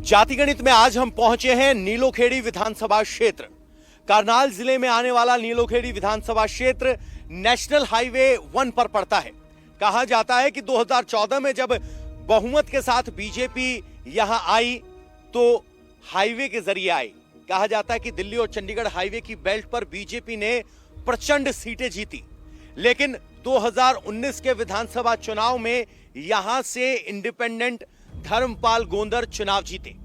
जाति गणित में आज हम पहुंचे हैं नीलोखेड़ी विधानसभा क्षेत्र। करनाल जिले में आने वाला नीलोखेड़ी विधानसभा क्षेत्र नेशनल हाईवे 1 पर पड़ता है। कहा जाता है कि 2014 में जब बहुमत के साथ बीजेपी यहां आई तो हाईवे के जरिए आई। कहा जाता है कि दिल्ली और चंडीगढ़ हाईवे की बेल्ट पर बीजेपी ने प्रचंड सीटें जीती, लेकिन 2019 के विधानसभा चुनाव में यहां से इंडिपेंडेंट धर्मपाल गोंदर चुनाव जीते।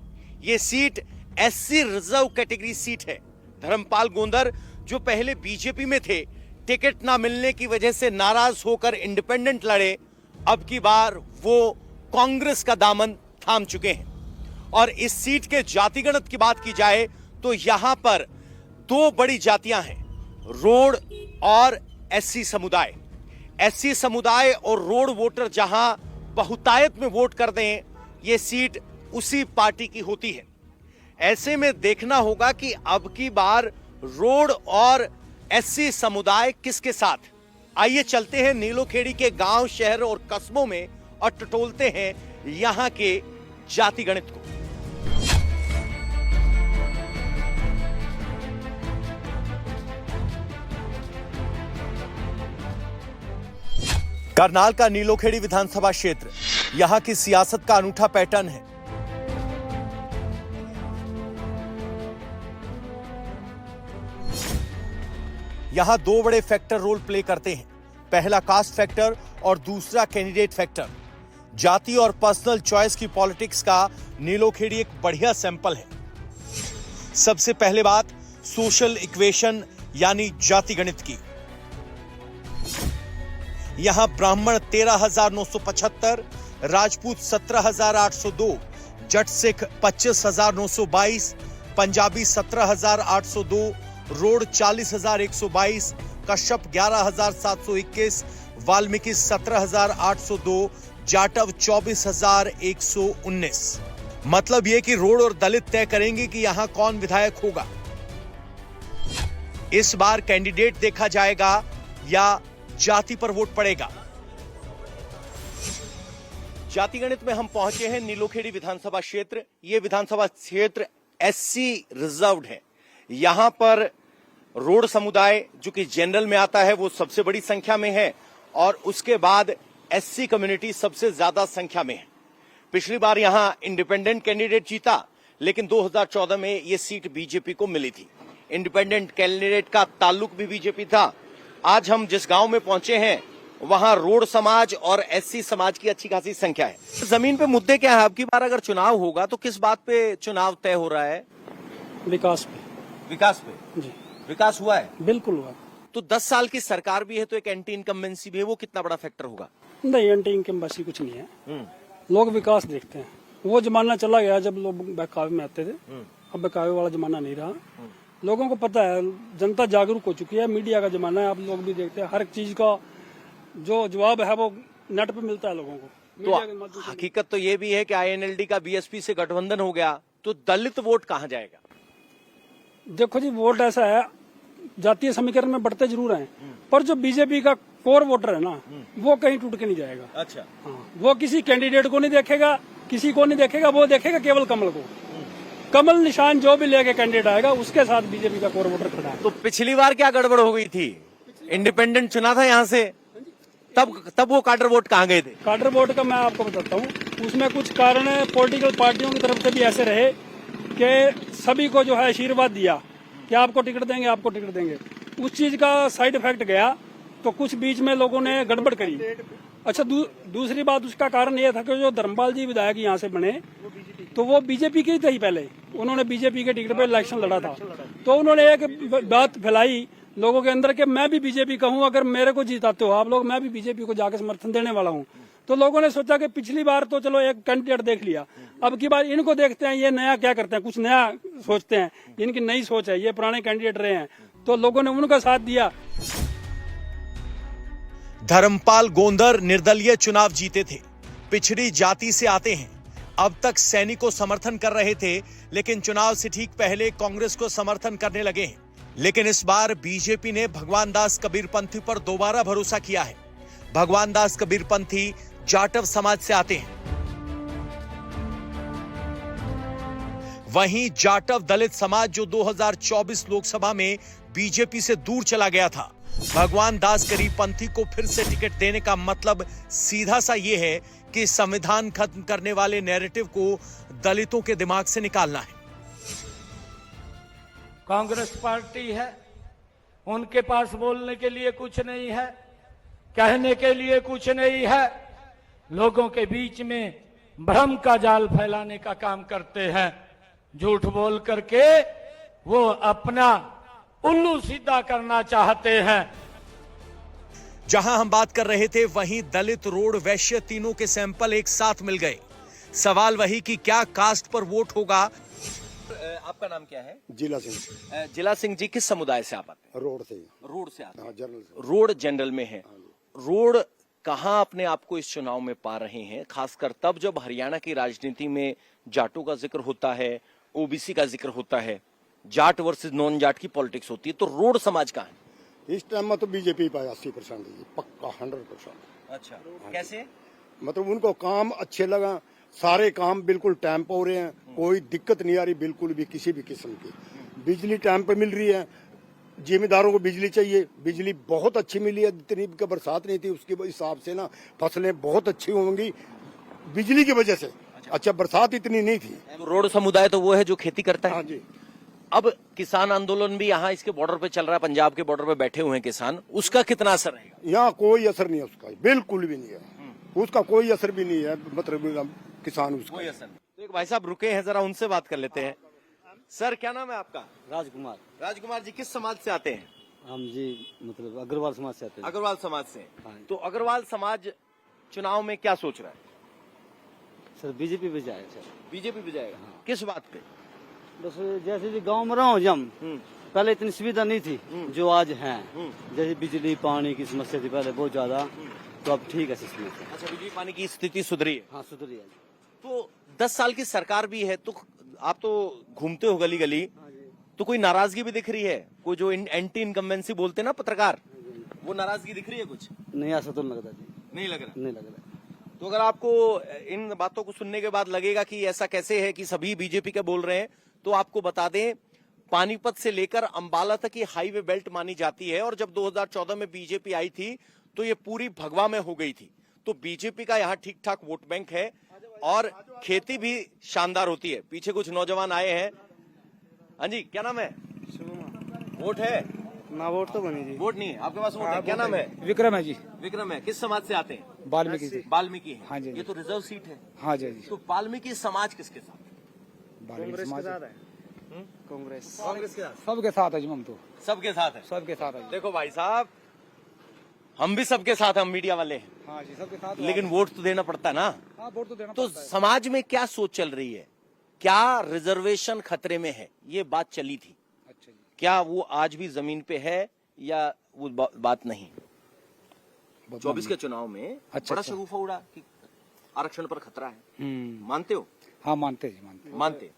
ये seat SC reserve category seat है। धर्मपाल गोंदर जो पहले बीजेपी में थे, टिकट ना मिलने की वजह से नाराज होकर इंडिपेंडेंट लड़े, अब की बार वो कांग्रेस का दामन थाम चुके हैं। और इस सीट के जाति गणित की बात की जाए तो यहां पर दो बड़ी जातियां हैं, रोड और एससी समुदाय। एससी समुदाय और रोड वोटर जहां बहुतायत में वोट कर दें, ये सीट उसी पार्टी की होती है। ऐसे में देखना होगा कि अब की बार रोड और एससी समुदाय किसके साथ। आइए चलते हैं नीलोखेड़ी के गांव, शहर और कस्बों में और टटोलते हैं यहां के जाति गणित को। करनाल का नीलोखेड़ी विधानसभा क्षेत्र यहां की सियासत का अनूठा पैटर्न है। यहां दो बड़े फैक्टर रोल प्ले करते हैं, पहला कास्ट फैक्टर और दूसरा कैंडिडेट फैक्टर। जाति और पर्सनल चॉइस की पॉलिटिक्स का नीलोखेड़ी एक बढ़िया सैंपल है। सबसे पहले बात सोशल इक्वेशन यानी जाति गणित की। यहां ब्राह्मण 13,975, राजपूत 17,802, जट सिख 25,922, पंजाबी 17,802, रोड 40,122, कश्यप 11,721, वाल्मीकि 17,802, जाटव 24,119। मतलब यह कि रोड और दलित तय करेंगे कि यहां कौन विधायक होगा। इस बार कैंडिडेट देखा जाएगा या जाति पर वोट पड़ेगा। जाति गणित में हम पहुंचे हैं नीलोखेड़ी विधानसभा क्षेत्र। यह विधानसभा क्षेत्र एससी रिजर्व्ड है। यहां पर रोड समुदाय जो कि जनरल में आता है वो सबसे बड़ी संख्या में है और उसके बाद एससी कम्युनिटी सबसे ज्यादा संख्या में है। पिछली बार यहां इंडिपेंडेंट कैंडिडेट जीता, लेकिन 2014 में यह सीट बीजेपी को मिली थी। इंडिपेंडेंट कैंडिडेट का ताल्लुक भी बीजेपी था। आज हम जिस गांव में पहुंचे हैं वहां रोड समाज और एससी समाज की अच्छी खासी संख्या है। जमीन पे मुद्दे क्या है? अब की बार अगर चुनाव होगा तो किस बात पे चुनाव तय हो रहा है? विकास पे। विकास पे जी। विकास हुआ है? बिल्कुल हुआ। तो 10 साल की सरकार भी है तो एक एंटी इनकम्बेंसी भी है, वो कितना बड़ा फैक्टर होगा? नहीं, एंटी इनकम्बेंसी कुछ नहीं है। लोग विकास देखते हैं। वो जमाना चला गया जब लोग बहकावे में आते थे। अब बहकावे वाला जमाना नहीं रहा। लोगों को पता है, जनता जागरूक हो चुकी है। मीडिया का जमाना है, आप लोग भी देखते हैं। हर चीज का जो जवाब है वो नेट पे मिलता है लोगों को। तो हकीकत तो ये भी है कि आईएनएलडी का बीएसपी से गठबंधन हो गया, तो दलित वोट कहां जाएगा? देखो जी, वोट ऐसा है, जातीय समीकरण में बढ़ते जरूर हैं, पर जो बीजेपी का कोर वोटर है ना, वो कहीं टूट के नहीं जाएगा। अच्छा। हाँ, वो किसी कैंडिडेट को नहीं देखेगा, किसी को नहीं देखेगा, वो देखेगा केवल कमल को। कमल निशान जो भी लेके कैंडिडेट आएगा उसके साथ बीजेपी का कोर वोटर खड़ा है। तो पिछली बार क्या गड़बड़ हो गई थी? इंडिपेंडेंट चुना था यहाँ से, तब वो काडर वोट कहाँ गए थे? काडर वोट का मैं आपको बताता हूँ। उसमें कुछ कारण पॉलिटिकल पार्टियों की तरफ से भी ऐसे रहे कि सभी को जो है आशीर्वाद दिया कि आपको टिकट देंगे, आपको टिकट देंगे। उस चीज का साइड इफेक्ट गया तो कुछ बीच में लोगों ने गड़बड़ करी। अच्छा, दूसरी बात उसका कारण यह था कि जो धर्मपाल जी विधायक यहाँ से बने तो वो बीजेपी के ही थे ही पहले। उन्होंने बीजेपी के टिकट पे इलेक्शन लड़ा था, तो उन्होंने एक बात फैलाई लोगों के अंदर कि मैं भी बीजेपी का हूँ, अगर मेरे को जिताते हो आप लोग, मैं भी बीजेपी को जाकर समर्थन देने वाला हूँ। तो लोगों ने सोचा कि पिछली बार तो चलो एक कैंडिडेट देख लिया, अब की बार इनको देखते हैं ये नया क्या करते हैं, कुछ नया सोचते हैं। इनकी नई सोच है, ये पुराने कैंडिडेट रहे हैं, तो लोगों ने उनका साथ दिया। धर्मपाल गोंदर निर्दलीय चुनाव जीते थे, पिछड़ी जाति से आते हैं। अब तक सैनिक को समर्थन कर रहे थे, लेकिन चुनाव से ठीक पहले कांग्रेस को समर्थन करने लगे हैं। लेकिन इस बार बीजेपी ने भगवान दास कबीरपंथी पर दोबारा भरोसा किया है। भगवान दास कबीरपंथी जाटव समाज से आते हैं। वहीं जाटव दलित समाज जो 2024 लोकसभा में बीजेपी से दूर चला गया था, भगवान दास करीबपंथी को फिर से टिकट देने का मतलब सीधा सा ये है कि संविधान खत्म करने वाले नैरेटिव को दलितों के दिमाग से निकालना है। कांग्रेस पार्टी है, उनके पास बोलने के लिए कुछ नहीं है, कहने के लिए कुछ नहीं है, लोगों के बीच में भ्रम का जाल फैलाने का काम करते हैं। झूठ बोल करके वो अपना उल्लू सीधा करना चाहते हैं। जहां हम बात कर रहे थे वहीं दलित, रोड, वैश्य तीनों के सैंपल एक साथ मिल गए। सवाल वही कि क्या कास्ट पर वोट होगा। आपका नाम क्या है? जिला सिंह। जिला सिंह जी, किस समुदाय से आप आते हैं? रोड से। रोड से आते हैं। हाँ, जनरल से। रोड जनरल में है। रोड कहां अपने आप को इस चुनाव में पा रहे हैं, खासकर तब जब हरियाणा की राजनीति में जाटों का जिक्र होता है, ओबीसी का जिक्र होता है, जाट वर्सेस नॉन जाट की पॉलिटिक्स होती है, तो रोड समाज का है इस टाइम में तो बीजेपी पाए 80% पक्का 100%। अच्छा, कैसे? मतलब उनको काम अच्छे लगा, सारे काम बिल्कुल टाइम पे हो रहे हैं, कोई दिक्कत नहीं आ रही बिल्कुल भी किसी भी किस्म की। बिजली टाइम पे मिल रही है, जिम्मेदारों को बिजली चाहिए, बिजली बहुत अच्छी मिली है। इतनी बरसात नहीं थी, उसके हिसाब से ना फसलें बहुत अच्छी होंगी बिजली की वजह से। अच्छा, बरसात इतनी नहीं थी। तो रोड समुदाय तो वो है जो खेती करता है। हाँ जी। अब किसान आंदोलन भी यहाँ इसके बॉर्डर पे चल रहा है, पंजाब के बॉर्डर पे बैठे हुए हैं किसान, उसका कितना असर रहेगा? यहाँ कोई असर नहीं है उसका, बिल्कुल भी नहीं है उसका, कोई असर भी नहीं है। मतलब किसान उसका कोई असर नहीं। तो एक भाई साहब रुके हैं, जरा उनसे बात कर लेते हैं। सर, क्या नाम है आपका? राजकुमार। राजकुमार जी, किस समाज से आते हैं? हम जी मतलब अग्रवाल समाज से आते हैं। अग्रवाल समाज से। हाँ। तो अग्रवाल समाज चुनाव में क्या सोच रहा है? सर बीजेपी पे जाए सर। बीजेपी पे जाएगा। किस बात पे? बस जैसे जी गांव में रहा हूँ जम, पहले इतनी सुविधा नहीं थी जो आज है। जैसे बिजली पानी की समस्या थी पहले बहुत ज्यादा, तो अब ठीक है सिस्टम। अच्छा, बिजली पानी की स्थिति सुधरी है? हाँ सुधरी है। तो 10 साल की सरकार भी है, तो आप तो घूमते हो गली गली, तो कोई नाराजगी भी दिख रही है? कोई जो एंटी इनकम्बेंसी बोलते हैं ना पत्रकार, वो नाराजगी दिख रही है कुछ? नहीं, ऐसा तो नहीं लगता जी। नहीं लग रहा? नहीं लग रहा। तो अगर आपको इन बातों को सुनने के बाद लगेगा कि ऐसा कैसे है कि सभी बीजेपी के बोल रहे हैं, तो आपको बता दें, पानीपत से लेकर अंबाला तक ये हाईवे बेल्ट मानी जाती है, और जब 2014 में बीजेपी आई थी तो ये पूरी भगवा में हो गई थी। तो बीजेपी का यहाँ ठीक ठाक वोट बैंक है और खेती भी शानदार होती है। पीछे कुछ नौजवान आए हैं। हाँ जी, क्या नाम है? वोट है ना? वोट तो बनी जी। वोट नहीं है आपके पास? वोट है। क्या नाम है? विक्रम है जी। विक्रम है। किस समाज से आते हैं? वाल्मीकि से। वाल्मीकि है। हाँ जी। ये तो रिजर्व सीट है। हाँ जी जी। तो वाल्मीकि समाज किसके साथ? कांग्रेस के साथ है। कांग्रेस कांग्रेस के साथ। सबके साथ है जी, हम तो सबके साथ है। सबके साथ है जी। देखो भाई साहब, हम भी सबके साथ, हम मीडिया वाले हैं, हाँ जी सबके साथ। लेकिन वोट तो देना पड़ता है ना। हाँ वोट तो देना तो पड़ता है। समाज में क्या सोच चल रही है? क्या रिजर्वेशन खतरे में है? ये बात चली थी। अच्छा जी। क्या वो आज भी जमीन पे है या वो बात नहीं? 24 के चुनाव में अच्छा, बड़ा अच्छा। शगुफा उड़ा कि आरक्षण पर खतरा है। हम्म। मानते हो? हाँ मानते जी, मानते। मानते।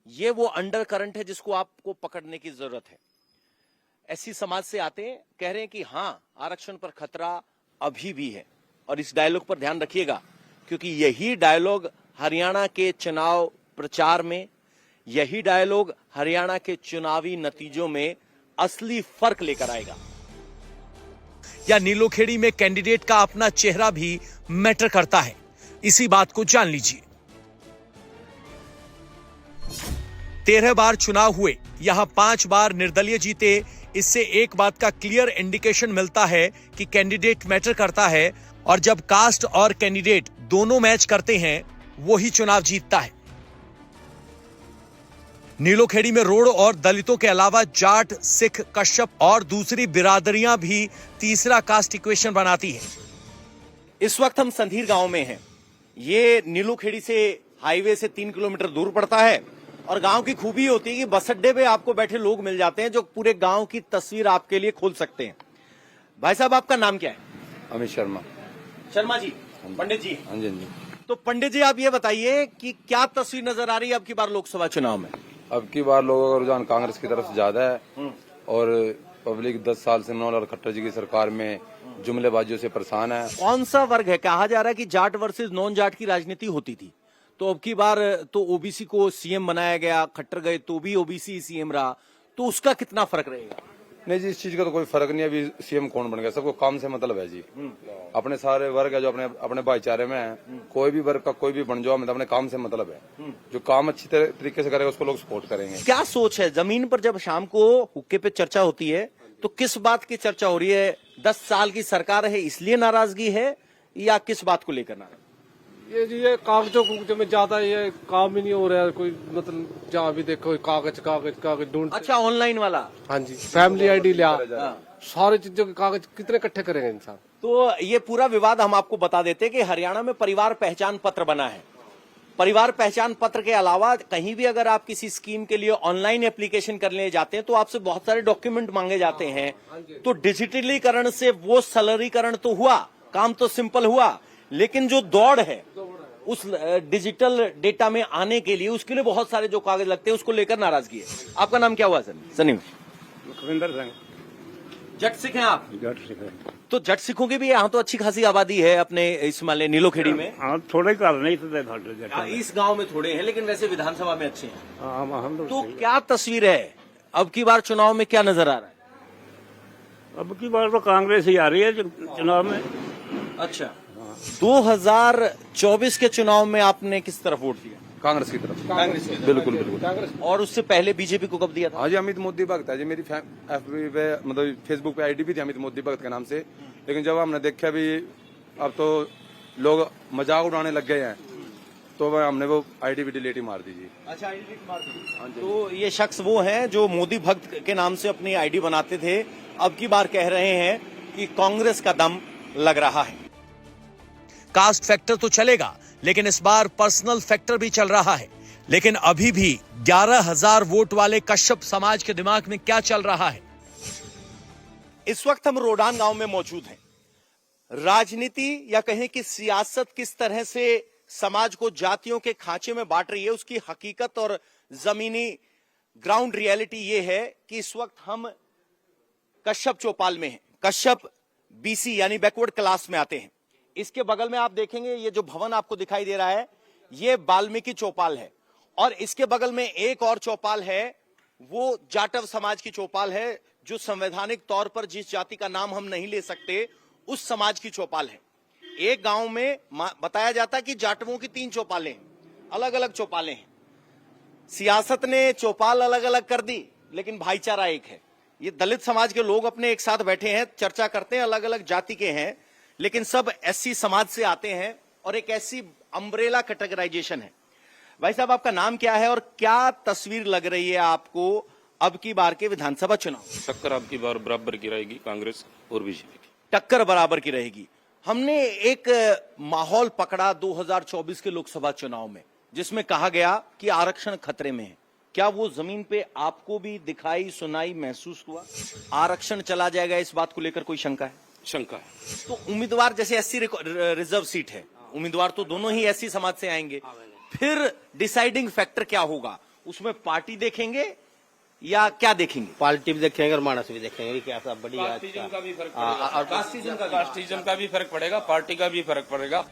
ये वो अंडर करंट है जिसको आपको पकड़ने की जरूरत है। ऐसी समाज से आते हैं, कह रहे हैं कि हाँ, आरक्षण पर खतरा अभी भी है। और इस डायलॉग पर ध्यान रखिएगा, क्योंकि यही डायलॉग हरियाणा के चुनाव प्रचार में, यही डायलॉग हरियाणा के चुनावी नतीजों में असली फर्क लेकर आएगा। या नीलोखेड़ी में कैंडिडेट का अपना चेहरा भी मैटर करता है, इसी बात को जान लीजिए। 13 बार चुनाव हुए, यहां 5 बार निर्दलीय जीते। इससे एक बात का क्लियर इंडिकेशन मिलता है कि कैंडिडेट मैटर करता है, और जब कास्ट और कैंडिडेट दोनों मैच करते हैं, वही चुनाव जीतता है। नीलोखेड़ी में रोड और दलितों के अलावा जाट, सिख, कश्यप और दूसरी बिरादरियां भी तीसरा कास्ट इक्वेशन बनाती है। इस वक्त हम संधीर गांव में हैं। ये नीलोखेड़ी से हाईवे से 3 किलोमीटर दूर पड़ता है, और गांव की खूबी होती है कि बस अड्डे पे आपको बैठे लोग मिल जाते हैं जो पूरे गांव की तस्वीर आपके लिए खोल सकते हैं। भाई साहब, आपका नाम क्या है? अमित शर्मा। शर्मा जी, पंडित जी। हाँ जी, हाँ जी। तो पंडित जी, आप ये बताइए कि क्या तस्वीर नजर आ रही है अब की बार लोकसभा चुनाव में? अब की बार लोगों का रुझान कांग्रेस की तरफ ज्यादा है, और पब्लिक 10 साल से मनोहर खट्टर जी की सरकार में जुमलेबाजियों से परेशान है। कौन सा वर्ग है? कहा जा रहा है कि जाट वर्सेस नॉन जाट की राजनीति होती थी, तो अब की बार तो ओबीसी को सीएम बनाया गया, खट्टर गए तो भी ओबीसी सीएम रहा, तो उसका कितना फर्क रहेगा? नहीं जी, इस चीज का तो कोई फर्क नहीं है। अभी सीएम कौन बन गया, सबको काम से मतलब है जी। अपने सारे वर्ग है जो अपने अपने भाईचारे में है, कोई भी वर्ग का कोई भी बन जाओ, मतलब अपने काम से मतलब है। जो काम अच्छी तरीके से करेगा उसको लोग सपोर्ट करेंगे। क्या सोच है जमीन पर जब शाम को हुक्के पे चर्चा होती है तो किस बात की चर्चा हो रही है? 10 साल की सरकार है इसलिए नाराजगी है या किस बात को लेकर नाराजगी? ये कागजों में ज्यादा ये काम ही नहीं हो रहा है। कोई मतलब जहाँ भी देखो कागज ढूंढ। अच्छा, ऑनलाइन वाला। हाँ जी, फैमिली आईडी लिया, सारी चीजों के कागज कितने इकट्ठे करेंगे इंसान। तो ये पूरा विवाद हम आपको बता देते कि हरियाणा में परिवार पहचान पत्र बना है। परिवार पहचान पत्र के अलावा कहीं भी अगर आप किसी स्कीम के लिए ऑनलाइन एप्लीकेशन करने जाते हैं तो आपसे बहुत सारे डॉक्यूमेंट मांगे जाते हैं। तो डिजिटलीकरण से वो सरलीकरण तो हुआ, काम तो सिंपल हुआ, लेकिन जो दौड़ है उस डिजिटल डेटा में आने के लिए, उसके लिए बहुत सारे जो कागज लगते हैं उसको लेकर नाराजगी है। आपका नाम क्या हुआ सर? सनी। लखविंदर सिंह। जट सिख हैं आप? जट सिख है। तो जट सिखों की भी यहाँ तो अच्छी खासी आबादी है अपने इस माले नीलोखेड़ी में। हाँ, थोड़े घर नहीं थे इस गांव में थोड़े हैं, लेकिन वैसे विधानसभा में अच्छे हैं। हम तो क्या तस्वीर है अब की बार चुनाव में, क्या नजर आ रहा है? अब की बार तो कांग्रेस ही आ रही है चुनाव में। अच्छा, 2024 के चुनाव में आपने किस तरफ वोट दिया? कांग्रेस की तरफ। कांग्रेस की। बिल्कुल बिल्कुल। और उससे पहले बीजेपी को कब दिया था? हाँ जी, अमित मोदी भक्त है जी। मेरी FB पे मतलब फेसबुक पे आईडी भी थी अमित मोदी भक्त के नाम से, लेकिन जब हमने देखा भी अब तो लोग मजाक उड़ाने लग गए हैं तो हमने वो आईडी भी डिलीट ही मार दी जी। अच्छा, आईडी डिलीट मार दी। तो ये शख्स वो हैं जो मोदी भक्त के नाम से अपनी आईडी बनाते थे, अब की बार कह रहे हैं कि कांग्रेस का दम लग रहा है। कास्ट फैक्टर तो चलेगा, लेकिन इस बार पर्सनल फैक्टर भी चल रहा है। लेकिन अभी भी 11,000 वोट वाले कश्यप समाज के दिमाग में क्या चल रहा है? इस वक्त हम रोडान गांव में मौजूद हैं। राजनीति या कहें कि सियासत किस तरह से समाज को जातियों के खांचे में बांट रही है, उसकी हकीकत और जमीनी ग्राउंड रियलिटी ये है कि इस वक्त हम कश्यप चौपाल में हैं। कश्यप BC यानी बैकवर्ड क्लास में आते हैं। इसके बगल में आप देखेंगे ये जो भवन आपको दिखाई दे रहा है, ये वाल्मीकि चौपाल है, और इसके बगल में एक और चौपाल है, वो जाटव समाज की चौपाल है, जो संवैधानिक तौर पर जिस जाति का नाम हम नहीं ले सकते उस समाज की चौपाल है। एक गांव में बताया जाता है कि जाटवों की 3 चौपालें हैं, अलग अलग चौपालें हैं। सियासत ने चौपाल अलग अलग कर दी, लेकिन भाईचारा एक है। ये दलित समाज के लोग अपने एक साथ बैठे हैं, चर्चा करते हैं, अलग अलग जाति के हैं, लेकिन सब SC समाज से आते हैं और एक ऐसी अम्ब्रेला कैटेगराइजेशन है। भाई साहब, आपका नाम क्या है और क्या तस्वीर लग रही है आपको अब की बार के विधानसभा चुनाव? टक्कर अब की बार बराबर की रहेगी, कांग्रेस और बीजेपी की टक्कर बराबर की रहेगी। हमने एक माहौल पकड़ा 2024 के लोकसभा चुनाव में, जिसमें कहा गया कि आरक्षण खतरे में है। क्या वो जमीन पे आपको भी दिखाई, सुनाई, महसूस हुआ? आरक्षण चला जाएगा, इस बात को लेकर कोई शंका है? शंका है। तो उम्मीदवार जैसे SC रिजर्व सीट है, उम्मीदवार तो दोनों ही SC समाज से आएंगे, फिर डिसाइडिंग फैक्टर क्या होगा? उसमें पार्टी देखेंगे या क्या देखेंगे? पार्टी भी देखेंगे और मानस भी देखेंगे। क्या सब बढ़िया कास्टिज्म का भी फर्क पड़ेगा, कास्टिज्म का भी फर्क पड़ेगा, पार्टी का भी फर्क पड़ेगा।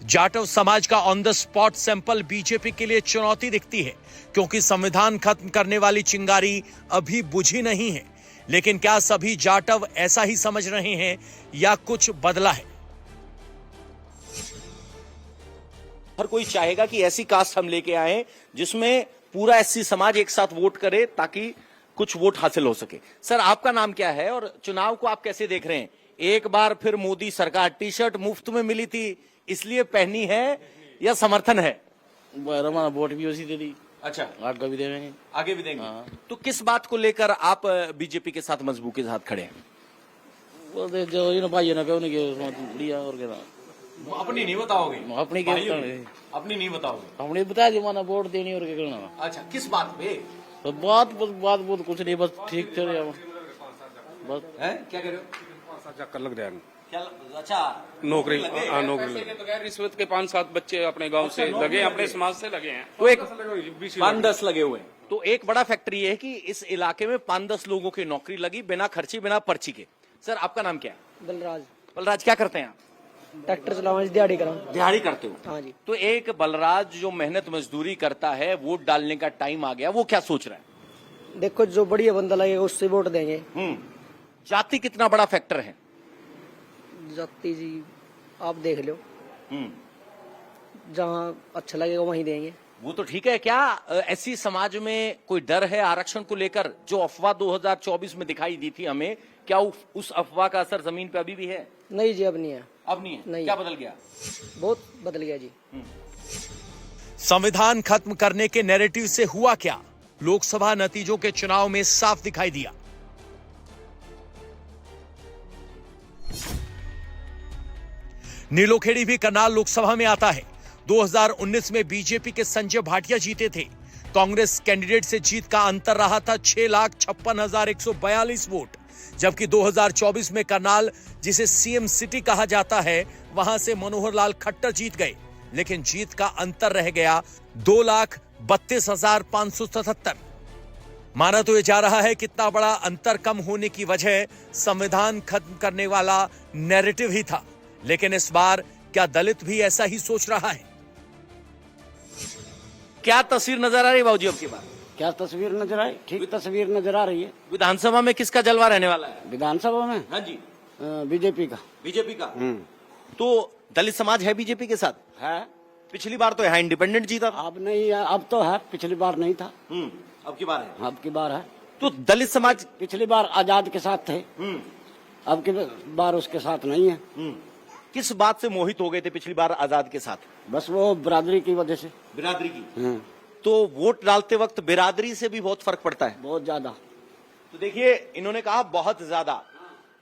जाटव समाज का on the spot sample BJP के लिए चुनौती दिखती है, क्योंकि संविधान खत्म करने वाली चिंगारी अभी बुझी नहीं है। लेकिन क्या सभी जाटव ऐसा ही समझ रहे हैं या कुछ बदला है? हर कोई चाहेगा कि ऐसी कास्ट हम लेके आए जिसमें पूरा SC समाज एक साथ वोट करे, ताकि कुछ वोट हासिल हो सके। सर, आपका नाम क्या है और चुनाव को आप कैसे देख रहे हैं? एक बार फिर मोदी सरकार, टी-शर्ट मुफ्त में मिली थी इसलिए पहनी है या समर्थन है? हमारा वोट भी उसी दे दी। अच्छा, आगे भी देंगे। आगे भी देंगे। तो किस बात को लेकर आप बीजेपी के साथ मजबूती के साथ खड़े हैं? वो जो इन भाइयों ने बढ़िया और क्या, अपनी नहीं बताओगे? अपनी अपनी नहीं बताओगे? हमने बताया जी माना वोट देनी और क्या करना। अच्छा, किस बात पे? तो बात कुछ नहीं, बस ठीक चल रहा बस है। क्या कह रहे हो? चक्कर लग जाएगा। क्या? अच्छा, नौकरी लगे। तो गैर रिश्वत के 5-7 बच्चे अपने गांव से लगे, अपने समाज से लगे हैं। तो एक 5-10 लगे हुए हैं। तो एक बड़ा फैक्टर ये है कि इस इलाके में 5-10 लोगों की नौकरी लगी, बिना खर्ची, बिना पर्ची के। सर, आपका नाम क्या है? बलराज। बलराज, क्या करते हैं आप? ट्रैक्टर चलाऊं, दिहाड़ी कराऊं। दिहाड़ी करते हो? हाँ जी। तो एक बलराज जो मेहनत मजदूरी करता है, वोट डालने का टाइम आ गया, वो क्या सोच रहा है? देखो जो बढ़िया बंदा लगेगा उससे वोट देंगे। जाति कितना बड़ा फैक्टर है? जाति जी आप देख लो, जहाँ अच्छा लगेगा वहीं देंगे। वो तो ठीक है। क्या ऐसी समाज में कोई डर है आरक्षण को लेकर? जो अफवाह 2024 में दिखाई दी थी हमें, क्या उस अफवाह का असर जमीन पे अभी भी है? नहीं जी, अब नहीं है। अब नहीं है? नहीं। क्या बदल गया? बहुत बदल गया जी। संविधान खत्म करने के नैरेटिव से हुआ क्या? लोकसभा नतीजों के चुनाव में साफ दिखाई दिया। नीलोखेड़ी भी करनाल लोकसभा में आता है। 2019 में बीजेपी के संजय भाटिया जीते थे। कांग्रेस कैंडिडेट से जीत का अंतर रहा था 6,56,142 वोट, जबकि 2024 में करनाल, जिसे सीएम सिटी कहा जाता है, वहां से मनोहर लाल खट्टर जीत गए, लेकिन जीत का अंतर रह गया 2,32,577। माना तो यह जा रहा है कितना बड़ा अंतर कम होने की वजह संविधान खत्म करने वाला नैरेटिव ही था, लेकिन इस बार क्या दलित भी ऐसा ही सोच रहा है? क्या तस्वीर नजर आ रही है बाबूजी अब की बार? क्या तस्वीर नजर आई? ठीक तस्वीर नजर आ रही है। विधानसभा में किसका जलवा रहने वाला है? विधानसभा में हाँ जी, बीजेपी का। बीजेपी का। तो दलित समाज है बीजेपी के साथ? है। पिछली बार तो यहाँ इंडिपेंडेंट जीता था। अब नहीं है, अब तो है, पिछली बार नहीं था। अब की बार है? अब की बार है। तो दलित समाज पिछली बार आजाद के साथ थे, अब की बार उसके साथ नहीं है। किस बात से मोहित हो गए थे पिछली बार आजाद के साथ? बस वो बिरादरी की वजह से। बिरादरी की? तो वोट डालते वक्त बिरादरी से भी बहुत फर्क पड़ता है? बहुत ज्यादा। तो देखिए, इन्होंने कहा बहुत ज्यादा।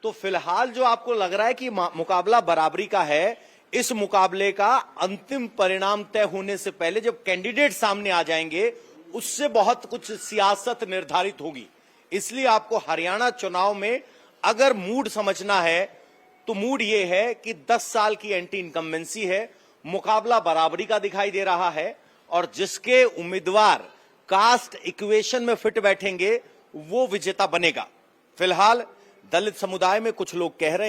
तो फिलहाल जो आपको लग रहा है कि मुकाबला बराबरी का है, इस मुकाबले का अंतिम परिणाम तय होने से पहले जब कैंडिडेट सामने आ जाएंगे, उससे बहुत कुछ सियासत निर्धारित होगी। इसलिए आपको हरियाणा चुनाव में अगर मूड समझना है तो मूड ये है कि 10 साल की एंटी इनकम्बेंसी है, मुकाबला बराबरी का दिखाई दे रहा है, और जिसके उम्मीदवार कास्ट इक्वेशन में फिट बैठेंगे वो विजेता बनेगा। फिलहाल दलित समुदाय में कुछ लोग कह रहे हैं